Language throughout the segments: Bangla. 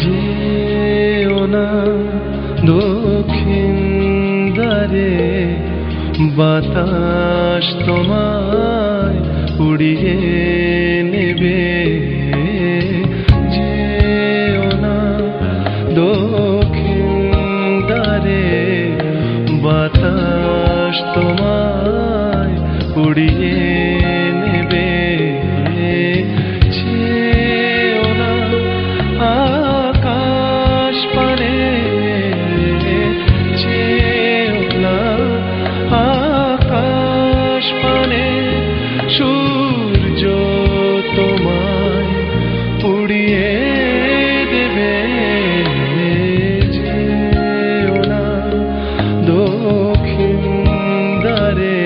যেও না দক্ষিণ দ্বারে, বাতাস তোমায় উড়িয়ে নেবে। যেও না দক্ষিণ দ্বারে, বাতাস তোমায় উড়িয়ে নেবে। যেও না আকাশ পানে, যেও না আকাশ পানে, সূর্য তোমায় উড়িয়ে দেবে। যেও না দক্ষিণ দ্বারে,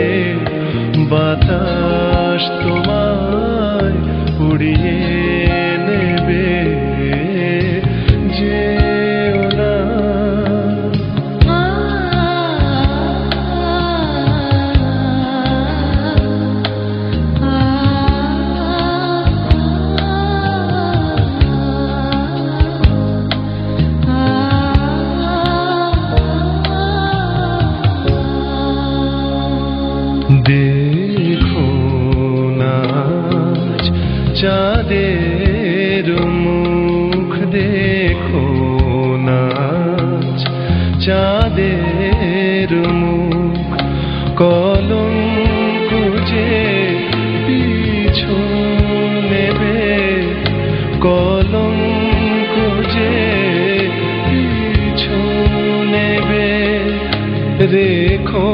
বাতাস তোমায় উড়িয়ে নেবে। যেও না। দেখো নাচ চাঁদের মুখ, দেখো নাচ চাঁদের মুখ, কলঙ্ক যে পিছু নেবে, কলঙ্ক যে পিছু নেবে। রেখো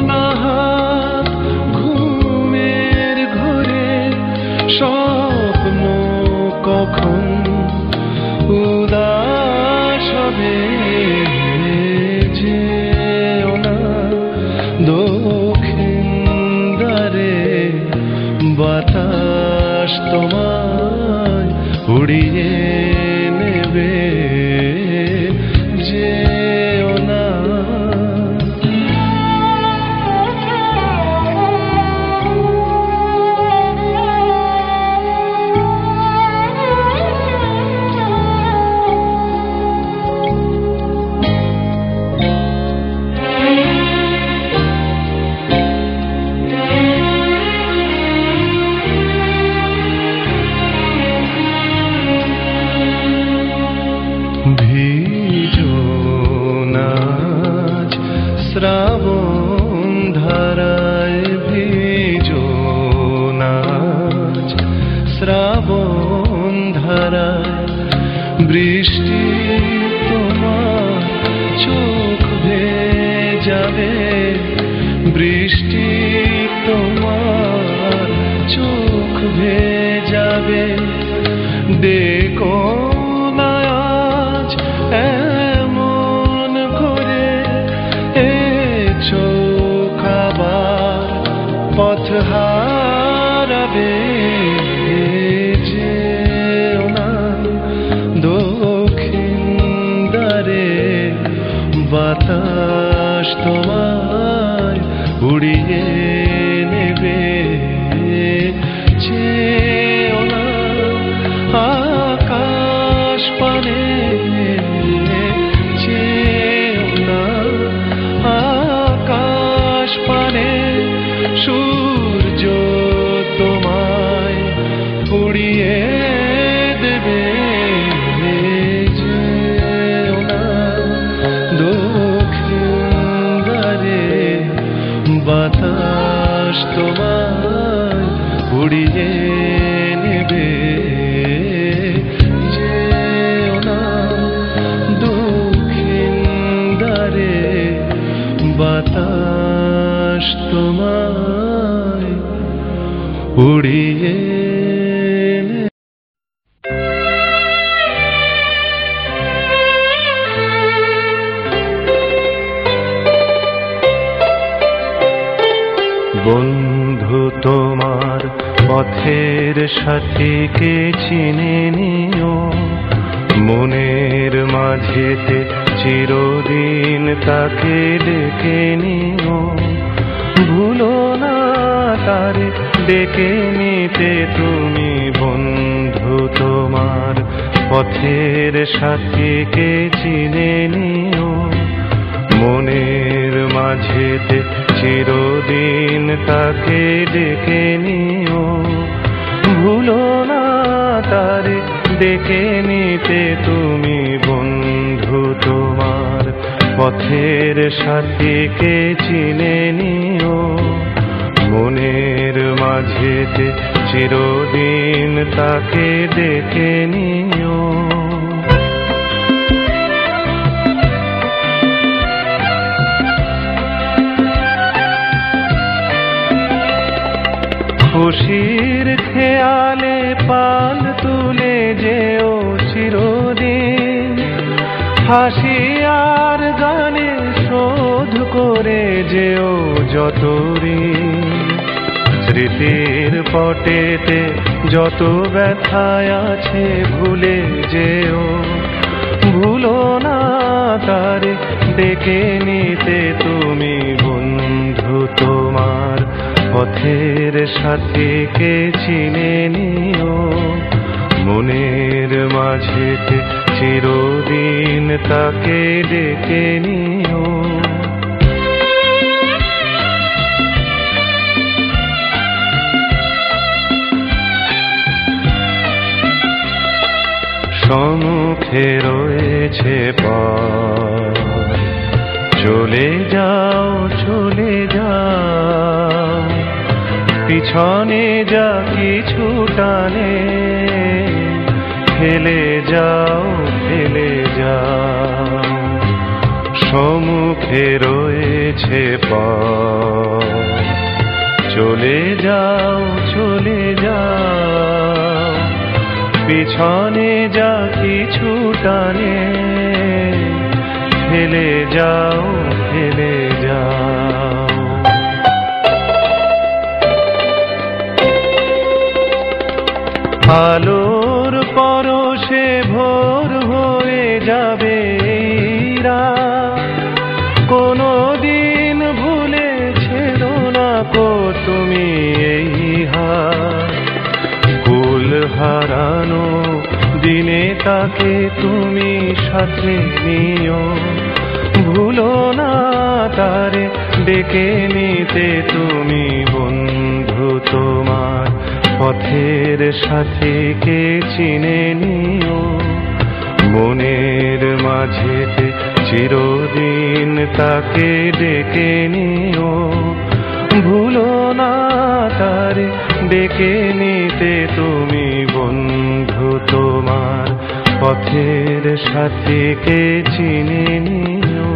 না হাত ঘুমের ঘরে, স্বপ্ন কখন উদাস হবে। যেও না দক্ষিণ দ্বারে, বাতাস তোমায় উড়িয়ে নেবে। যেও না। ভিজো নাচ শ্রাবণ ধারায়, ভিজো নাচ শ্রাবণ ধারায়। বৃষ্টি তোমার চোখ ভেজাবে, বৃষ্টি তোমার চোখ ভেজাবে। দেখো এমন করে এ চোখ আবার পথ হারাবে। যেও না দক্ষিণ দ্বারে, বাতাস তোমায় উড়িয়ে নেবে। যেও না আকাশ পানে, যেও না আকাশ পানে, সূর্য তোমায় উড়িয়ে দেবে। যেও না দক্ষিণ দ্বারে, বাতাস তোমায় উড়িয়ে নেবে। যেও না দক্ষিণ দ্বারে, বাতাস তোমায় উড়িয়ে নেবে। বন্ধু তোমার পথের সাথীকে চিনে নিও, মনের মাঝেতে চিরদিন তাকে ডেকে নিও। ভুলো না তারে ডেকে নিতে তুমি, বন্ধু তোমার পথের সাথীকে চিনে নিও, মনের মাঝেতে চিরদিন তাকে ডেকে নিও। ভুলো না তারে ডেকে নিতে তুমি বন্ধু তোমার পথের সাথীকে চিনে নিও, মনের মাঝেতে চিরদিন তাকে ডেকে নিও। খুশির খেয়ালে পাল তুলে যেও চিরদিন, হাসি আর গানে শোধ করে যেও যত ঋণ। স্মৃতির পটেতে যত ব্যথায় আছে ভুলে যেও, ভুলো না তারে ডেকে নিতে তুমি বন্ধু তোমার পথের সাথীকে চিনে নিও, মনের মাঝেতে চিরদিন তাকে ডেকে নিও। সম্মুখে রয়েছে পথ, চলে যাও চলে যাও, পিছনে যা কিছু টানে ফেলে যাও ফেলে যাও। সম্মুখে রয়েছে পথ, চলে যাও চলে যাও, পিছনে যা কিছু টানে ফেলে যাও ফেলে যাও। আলোর পরশে ভোর হয়ে যাবে কোনো দিন ভুলেছিল না কো তুমি এই হাত। কুল হারানো দিনে তাকে তুমি সাথে নিও, ভুলো না তারে ডেকে নিতে তুমি বন্ধু তোমার পথের সাথীকে চিনে নিও, মনের মাঝেতে চিরদিন তাকে ডেকে নিও। ভুলো না তারে ডেকে নিতে তুমি বন্ধু তোমার পথের সাথীকে চিনে নিও।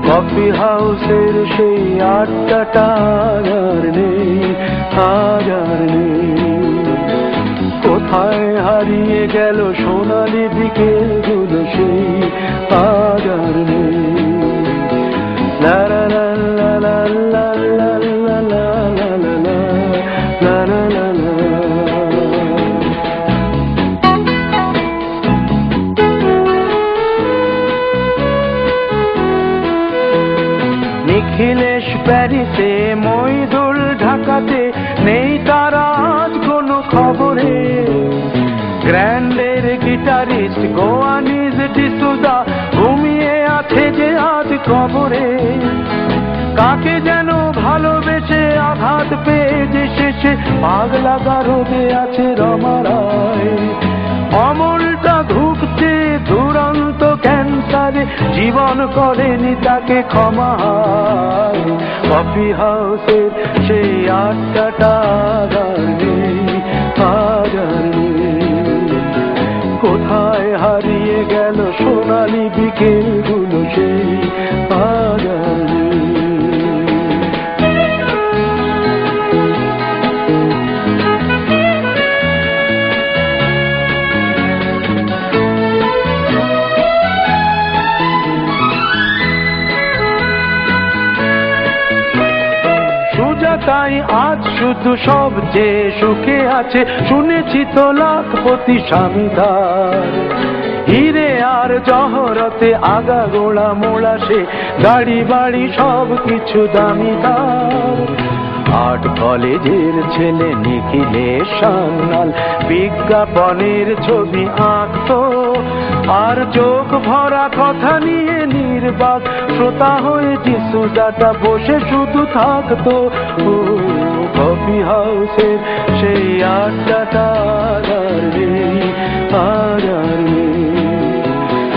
কফি হাউসের সেই আড্ডাটা আর নেই, আর নেই। কোথায় হারিয়ে গেল সোনালি বিকেলগুলো সেই আর নেই। লা লা লা লা লা লা লা লা লা লা লা লা লা লা। নিখিলেশ প্যারিসে, মইদুল ঢাকাতে, নেই তার আজ কোনো খবরে। গ্র্যান্ডের গিটারিস্ট গোয়ানিজ ডিসুজা ঘুমিয়ে আছে যে আজ কবরে। কাকে যেন ভালোবেসে আঘাত পেয়ে যে শেষে পাগলা গারদে আছে রমা রায়। অমলটা ধুকছে দুরন্ত ক্যান্সারে, জীবন করেনি তাকে ক্ষমা। কফি হাউসের সেই আড্ডাটা আর নেই, আজ আর নেই। কোথায় হারিয়ে গেল সোনালি বিকেলগুলো সেই আজ আর নেই। তাই আজ শুধু সবচেয়ে সুখে আছে, শুনেছি তো লাখপতি স্বামীদার। হিরে আর জহরতে আগা গোড়া মোড়া সে, গাড়ি বাড়ি সব কিছু দামিদার। আর্ট কলেজের ছেলে নিখিলেশ সান্যাল বিজ্ঞাপনের ছবি আঁকতো, আর চোখ ভরা কথা নিয়ে নির্বাক শ্রোতা হয়ে ডিসুজাটা বসে শুধু থাকতো। কফি হাউসের সেই আড্ডাটা আর নেই, আর নেই।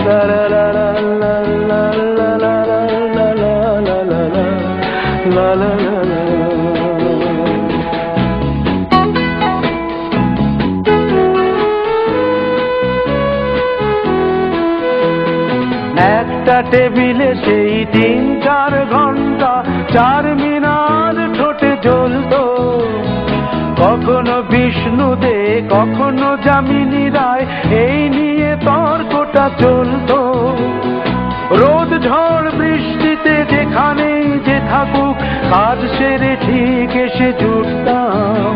লা লা লা লা লা লা লা লা লা লা লা। একটা টেবিলে সেই 3-4 ঘন্টা 4 মিনার ঠোঁটে জ্বলতো, কখনো বিষ্ণু দে কখনো যামিনী রায়, এই নিয়ে তর্কটা চলতো। রোদ ঝড় বৃষ্টিতে যেখানেই যে থাকুক, কাজ সেরে ঠিক এসে জুটতাম।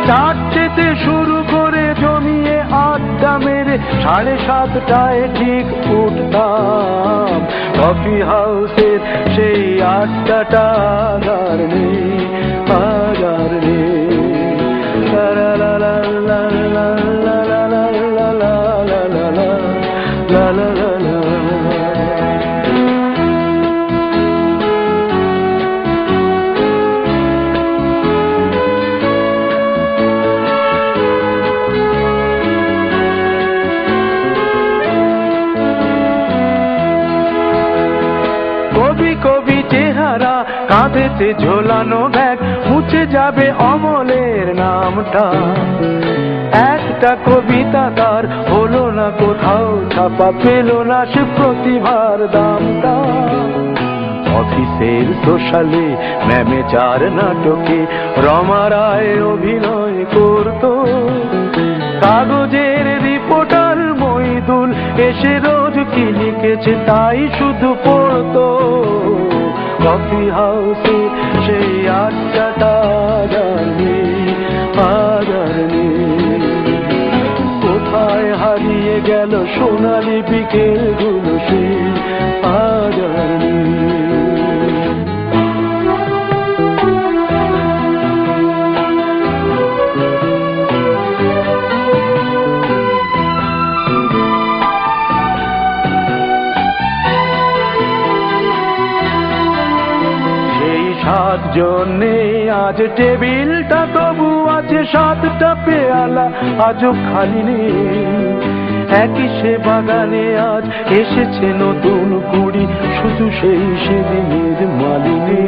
চারটেতে শুরু করে জমিয়ে আড্ডা মেরে 7:30টায় ঠিক উঠতাম। কফি হাউসের সেই আড্ডাটা আর নেই, আর নেই। লা লা লা লা লা লা লা লা লা লা লা লা লা লা। কবি কবি চেহারা, কাঁধেতে ঝোলানো ব্যাগ, মুছে যাবে অমলের নামটা। একটা কবিতা তার হলো না কোথাও ছাপা, পেল না সে প্রতিভার দামটা। অফিসের সোশ্যালে ম্যামেজার নাটকে রমা রায় অভিনয় করতো, কাগজের রিপোর্টার মইদুল এসে রোজ কি লিখেছে তাই শুধু পড়তো। কফি হাউসে সেই আড্ডাটা জানি, আজ আর নেই। কোথায় হারিয়ে গেল সোনালি বিকেলগুলো সেই আজ আর নেই। জন্যে আজ টেবিলটা তবু আছে 7টা পেয়ালা আজও খালি নেই। একই সে বাগানে আজ এসেছে নতুন কুড়ি, শুধু সেই সেদিনের মালিনী।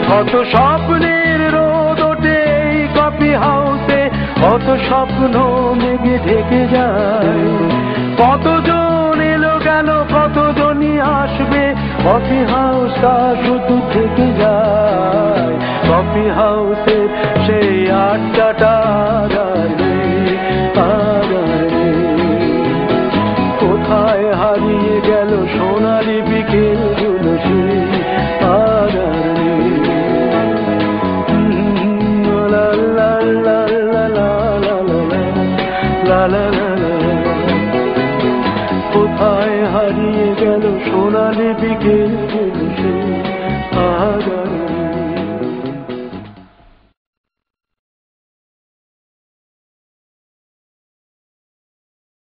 কত স্বপ্নের রোদ ওঠে এই কফি হাউসে, কত স্বপ্ন মেঘে ঢেকে যায়। কতজন এলো গেল, কতজনই আসবে, কফি হাউসটা শুধু থেকে যায়।